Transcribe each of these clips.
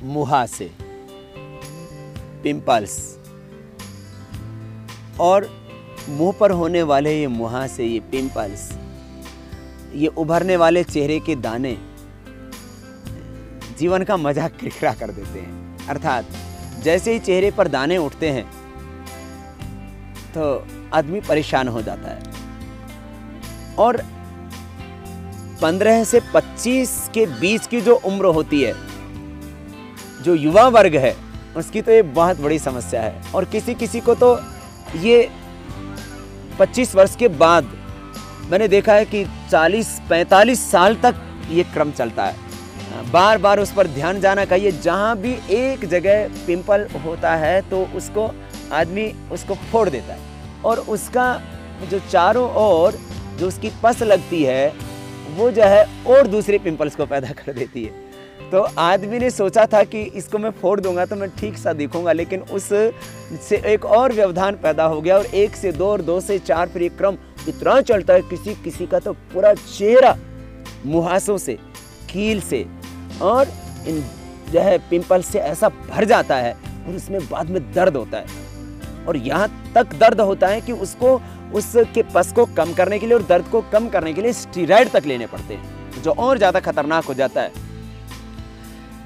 मुहासे, पिंपल्स और मुंह पर होने वाले ये मुहासे, ये पिंपल्स, ये उभरने वाले चेहरे के दाने जीवन का मजा किरकिरा कर देते हैं। अर्थात जैसे ही चेहरे पर दाने उठते हैं तो आदमी परेशान हो जाता है। और 15 से 25 के बीच की जो उम्र होती है, जो युवा वर्ग है, उसकी तो ये बहुत बड़ी समस्या है। और किसी किसी को तो ये 25 वर्ष के बाद मैंने देखा है कि 40-45 साल तक ये क्रम चलता है। बार बार उस पर ध्यान जाना चाहिए। जहाँ भी एक जगह पिंपल होता है तो उसको आदमी उसको फोड़ देता है, और उसका जो चारों ओर जो उसकी पस लगती है वो जो है और दूसरे पिंपल्स को पैदा कर देती है। तो आदमी ने सोचा था कि इसको मैं फोड़ दूंगा तो मैं ठीक सा दिखूंगा, लेकिन उस से एक और व्यवधान पैदा हो गया, और 1 से 2 और 2 से 4 फिर एक क्रम इतना चलता है। किसी किसी का तो पूरा चेहरा मुहासों से, कील से और इन जो है पिंपल से ऐसा भर जाता है, और उसमें बाद में दर्द होता है। और यहाँ तक दर्द होता है कि उसको उसके पस को कम करने के लिए और दर्द को कम करने के लिए स्टीरॉयड तक लेने पड़ते हैं, जो और ज़्यादा खतरनाक हो जाता है।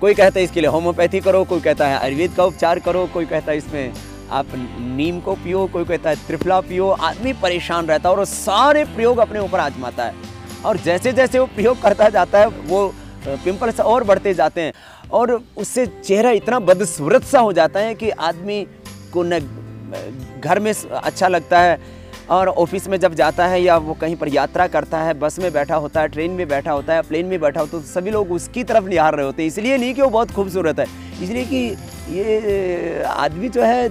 कोई कहता है इसके लिए होम्योपैथी करो, कोई कहता है आयुर्वेद का उपचार करो, कोई कहता है इसमें आप नीम को पियो, कोई कहता है त्रिफला पियो। आदमी परेशान रहता है और वो सारे प्रयोग अपने ऊपर आजमाता है, और जैसे जैसे वो प्रयोग करता जाता है वो पिंपल्स और बढ़ते जाते हैं, और उससे चेहरा इतना बदसूरत सा हो जाता है कि आदमी को न घर में अच्छा लगता है, और ऑफिस में जब जाता है या वो कहीं पर यात्रा करता है, बस में बैठा होता है, ट्रेन में बैठा होता है, प्लेन में बैठा होता है, तो सभी लोग उसकी तरफ निहार रहे होते हैं। इसलिए नहीं कि वो बहुत खूबसूरत है, इसलिए कि ये आदमी जो है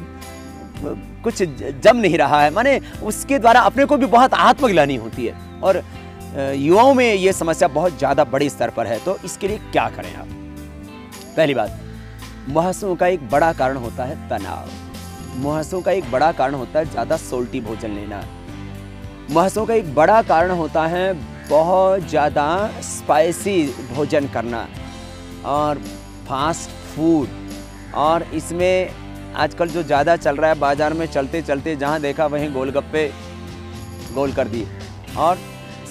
कुछ जम नहीं रहा है, माने उसके द्वारा अपने को भी बहुत आत्मग्लानि होती है। और युवाओं में ये समस्या बहुत ज़्यादा बड़े स्तर पर है। तो इसके लिए क्या करें आप? पहली बात, मुहासों का एक बड़ा कारण होता है तनाव। मुहासों का एक बड़ा कारण होता है ज़्यादा सोल्टी भोजन लेना। मुहासों का एक बड़ा कारण होता है बहुत ज़्यादा स्पाइसी भोजन करना और फास्ट फूड। और इसमें आजकल जो ज़्यादा चल रहा है, बाज़ार में चलते चलते जहाँ देखा वहीं गोलगप्पे गोल कर दिए, और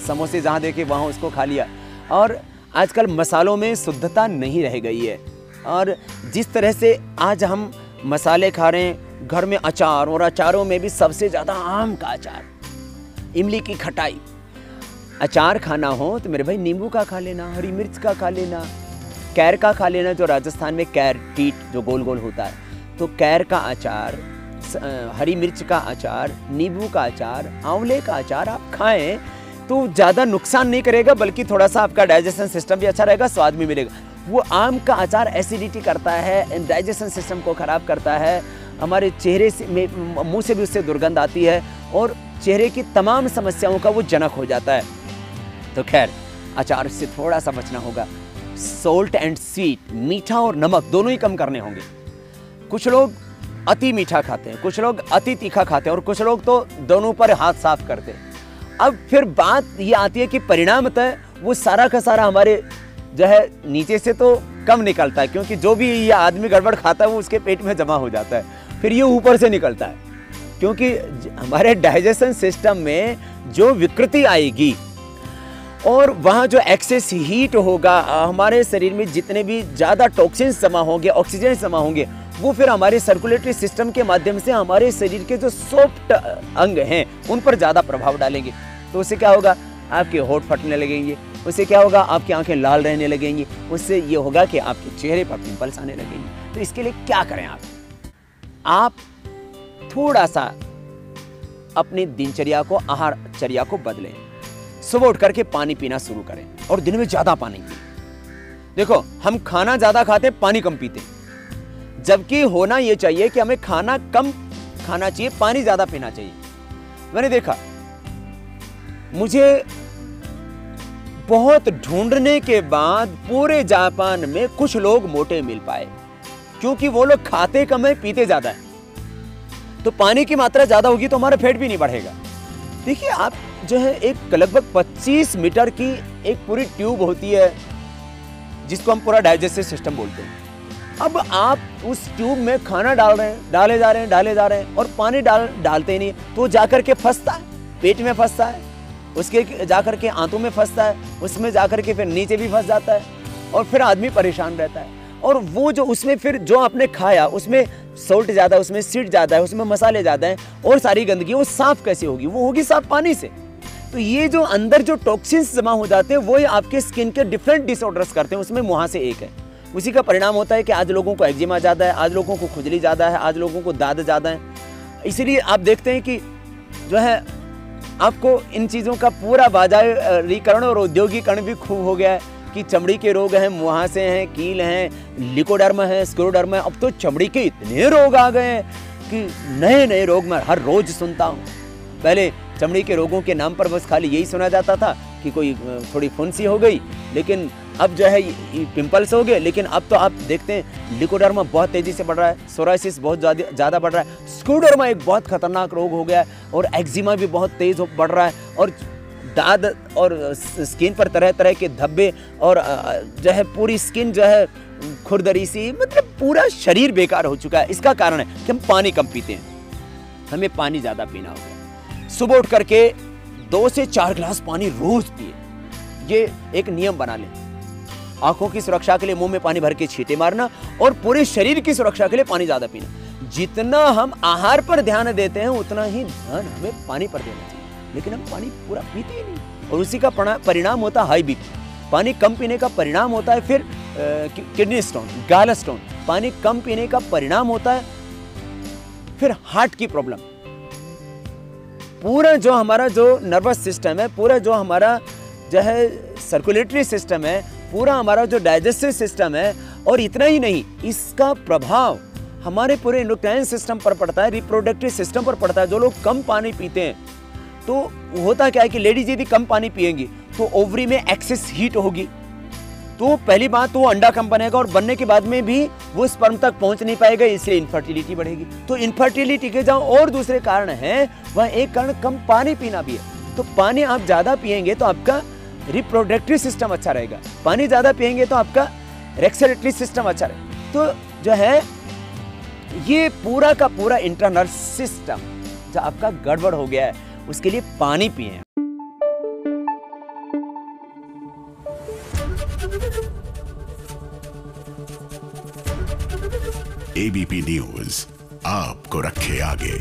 समोसे जहाँ देखे वहाँ उसको खा लिया। और आजकल मसालों में शुद्धता नहीं रह गई है, और जिस तरह से आज हम मसाले खा रहे हैं, घर में अचार, और अचारों में भी सबसे ज़्यादा आम का अचार, इमली की खटाई। अचार खाना हो तो मेरे भाई नींबू का खा लेना, हरी मिर्च का खा लेना, कैर का खा लेना, जो राजस्थान में कैर टीट जो गोल गोल होता है, तो कैर का अचार, हरी मिर्च का अचार, नींबू का अचार, आंवले का अचार आप खाएं तो ज़्यादा नुकसान नहीं करेगा, बल्कि थोड़ा सा आपका डाइजेशन सिस्टम भी अच्छा रहेगा, स्वाद भी मिलेगा। वो आम का अचार एसिडिटी करता है, डाइजेशन सिस्टम को ख़राब करता है, हमारे चेहरे से मुंह से भी उससे दुर्गंध आती है, और चेहरे की तमाम समस्याओं का वो जनक हो जाता है। तो खैर, अचार से थोड़ा सा बचना होगा। सोल्ट एंड स्वीट, मीठा और नमक दोनों ही कम करने होंगे। कुछ लोग अति मीठा खाते हैं, कुछ लोग अति तीखा खाते हैं, और कुछ लोग तो दोनों पर हाथ साफ करते हैं। अब फिर बात ये आती है कि परिणामतः वो सारा का सारा हमारे जो है नीचे से तो कम निकलता है, क्योंकि जो भी ये आदमी गड़बड़ खाता है वो उसके पेट में जमा हो जाता है, फिर ये ऊपर से निकलता है। क्योंकि हमारे डाइजेशन सिस्टम में जो विकृति आएगी और वहाँ जो एक्सेस हीट होगा, हमारे शरीर में जितने भी ज़्यादा टॉक्सिन्स जमा होंगे, ऑक्सीजन जमा होंगे, वो फिर हमारे सर्कुलेटरी सिस्टम के माध्यम से हमारे शरीर के जो सॉफ्ट अंग हैं उन पर ज़्यादा प्रभाव डालेंगे। तो उससे क्या होगा? आपके होंठ फटने लगेंगे, उससे क्या होगा? आपकी आंखें लाल रहने लगेंगी, उससे ये होगा कि आपके चेहरे पर पिंपल्स आने लगेंगे। तो इसके लिए क्या करें आप थोड़ा सा अपनी दिनचर्या को, आहारचर्या को बदलें। सुबह उठ करके पानी पीना शुरू करें, और दिन में ज़्यादा पानी पिए। देखो, हम खाना ज़्यादा खाते, पानी कम पीते, जबकि होना ये चाहिए कि हमें खाना कम खाना चाहिए, पानी ज़्यादा पीना चाहिए। मैंने देखा, मुझे बहुत ढूंढने के बाद पूरे जापान में कुछ लोग मोटे मिल पाए, क्योंकि वो लोग खाते कम है, पीते ज़्यादा है। तो पानी की मात्रा ज़्यादा होगी तो हमारा पेट भी नहीं बढ़ेगा। देखिए, आप जो है एक लगभग 25 मीटर की एक पूरी ट्यूब होती है, जिसको हम पूरा डाइजेस्टिव सिस्टम बोलते हैं। अब आप उस ट्यूब में खाना डाल रहे हैं, डाले जा रहे हैं और पानी डालते ही नहीं, तो जाकर के फंसता है, पेट में फंसता है, उसके जाकर के आंतों में फंसता है, उसमें जाकर के फिर नीचे भी फंस जाता है और फिर आदमी परेशान रहता है। और वो जो उसमें फिर जो आपने खाया उसमें सॉल्ट ज़्यादा है, उसमें सीड ज़्यादा है, उसमें मसाले ज़्यादा हैं और सारी गंदगी, वो साफ़ कैसे होगी? वो होगी साफ़ पानी से। तो ये जो अंदर जो टॉक्सिन्स जमा हो जाते हैं वो आपके स्किन के डिफरेंट डिसऑर्डर्स करते हैं, उसमें मुहासे एक है। उसी का परिणाम होता है कि आज लोगों को एक्जिमा ज़्यादा है, आज लोगों को खुजली ज़्यादा है, आज लोगों को दाद ज़्यादा है। इसीलिए आप देखते हैं कि जो है आपको इन चीज़ों का पूरा बाजारीकरण और औद्योगिकरण भी खूब हो गया है कि चमड़ी के रोग हैं, मुहासे हैं, कील हैं, लिकोडर्मा है, स्क्लेरोडर्मा है। अब तो चमड़ी के इतने रोग आ गए हैं कि नए नए रोग मैं हर रोज सुनता हूँ। पहले चमड़ी के रोगों के नाम पर बस खाली यही सुना जाता था कि कोई थोड़ी फुंसी हो गई, लेकिन अब जो है पिंपल्स हो गए। लेकिन अब तो आप देखते हैं लिकोडर्मा बहुत तेज़ी से बढ़ रहा है, सोराइसिस बहुत ज़्यादा बढ़ रहा है, स्क्लेरोडर्मा एक बहुत खतरनाक रोग हो गया है और एक्जिमा भी बहुत तेज़ बढ़ रहा है और दाद और स्किन पर तरह तरह के धब्बे और जो है पूरी स्किन जो है खुरदरी सी, मतलब पूरा शरीर बेकार हो चुका है। इसका कारण है कि हम पानी कम पीते हैं, हमें पानी ज़्यादा पीना होगा। सुबह उठ करके 2 से 4 गिलास पानी रोज पिए, ये एक नियम बना लें। आंखों की सुरक्षा के लिए मुंह में पानी भर के छींटे मारना और पूरे शरीर की सुरक्षा के लिए पानी ज़्यादा पीना। जितना हम आहार पर ध्यान देते हैं उतना ही ध्यान हमें पानी पर देना चाहिए, लेकिन हम पानी पूरा पीते ही नहीं और उसी का परिणाम होता है हाई बीपी। पानी कम पीने का परिणाम होता है फिर किडनी स्टोन, गॉल स्टोन। पानी कम पीने का परिणाम होता है फिर हार्ट की प्रॉब्लम। पूरा जो हमारा जो नर्वस सिस्टम है, पूरा जो हमारा जो है सर्कुलेटरी सिस्टम है, पूरा हमारा जो डाइजेस्टिव सिस्टम है, और इतना ही नहीं, इसका प्रभाव हमारे पूरे एंडोक्राइन सिस्टम पर पड़ता है, रिप्रोडक्टिव सिस्टम पर पड़ता है। जो लोग कम पानी पीते हैं तो होता क्या है कि लेडीज यदि कम पानी पिएंगी तो ओवरी में एक्सेस हीट होगी, तो पहली बात तो वो अंडा कम बनेगा और बनने के बाद में भी वो स्पर्म तक पहुंच नहीं पाएगा, इसलिए इनफर्टिलिटी बढ़ेगी। तो इनफर्टिलिटी के जहाँ और दूसरे कारण हैं, वहाँ एक कारण कम पानी पीना भी है। तो पानी आप ज़्यादा पिएंगे तो आपका रिप्रोडक्टिव सिस्टम अच्छा रहेगा, पानी ज़्यादा पिएंगे तो आपका रेस्पिरेटरी सिस्टम अच्छा रहेगा। तो जो है ये पूरा का पूरा इंटरनल सिस्टम जो आपका गड़बड़ हो गया है, उसके लिए पानी पिएं। एबीपी न्यूज़ आपको रखे आगे।